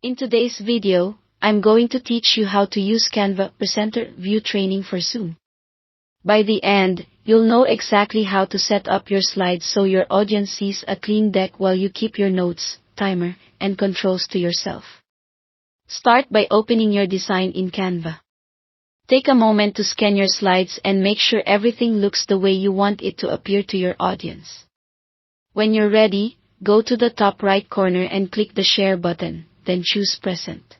In today's video, I'm going to teach you how to use Canva Presenter View training for Zoom. By the end, you'll know exactly how to set up your slides so your audience sees a clean deck while you keep your notes, timer, and controls to yourself. Start by opening your design in Canva. Take a moment to scan your slides and make sure everything looks the way you want it to appear to your audience. When you're ready, go to the top right corner and click the Share button, then choose Present.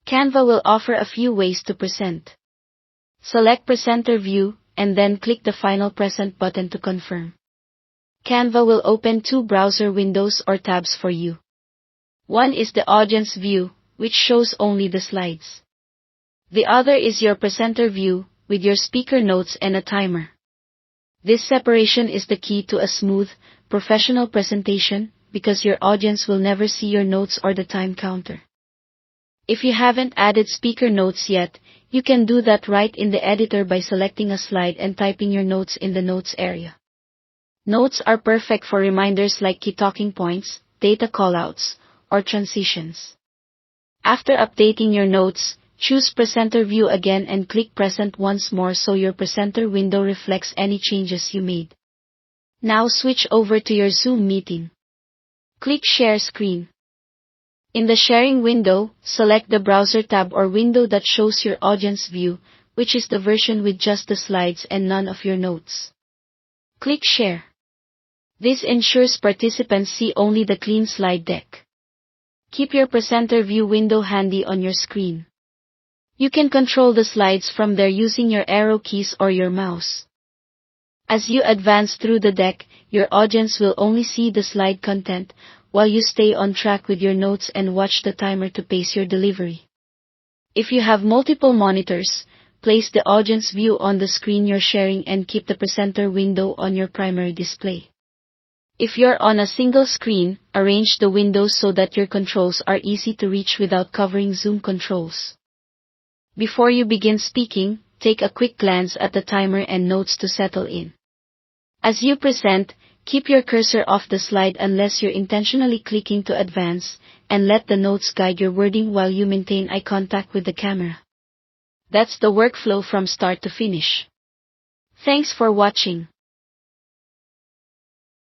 Canva will offer a few ways to present. Select Presenter View, and then click the final Present button to confirm. Canva will open two browser windows or tabs for you. One is the Audience View, which shows only the slides. The other is your Presenter View, with your speaker notes and a timer. This separation is the key to a smooth, professional presentation, because your audience will never see your notes or the time counter. If you haven't added speaker notes yet, you can do that right in the editor by selecting a slide and typing your notes in the Notes area. Notes are perfect for reminders like key talking points, data callouts, or transitions. After updating your notes, choose Presenter View again and click Present once more so your presenter window reflects any changes you made. Now switch over to your Zoom meeting. Click Share Screen. In the sharing window, select the browser tab or window that shows your audience view, which is the version with just the slides and none of your notes. Click Share. This ensures participants see only the clean slide deck. Keep your presenter view window handy on your screen. You can control the slides from there using your arrow keys or your mouse. As you advance through the deck, your audience will only see the slide content, while you stay on track with your notes and watch the timer to pace your delivery. If you have multiple monitors, place the audience view on the screen you're sharing and keep the presenter window on your primary display. If you're on a single screen, arrange the windows so that your controls are easy to reach without covering Zoom controls. Before you begin speaking, take a quick glance at the timer and notes to settle in. As you present, keep your cursor off the slide unless you're intentionally clicking to advance, and let the notes guide your wording while you maintain eye contact with the camera. That's the workflow from start to finish. Thanks for watching.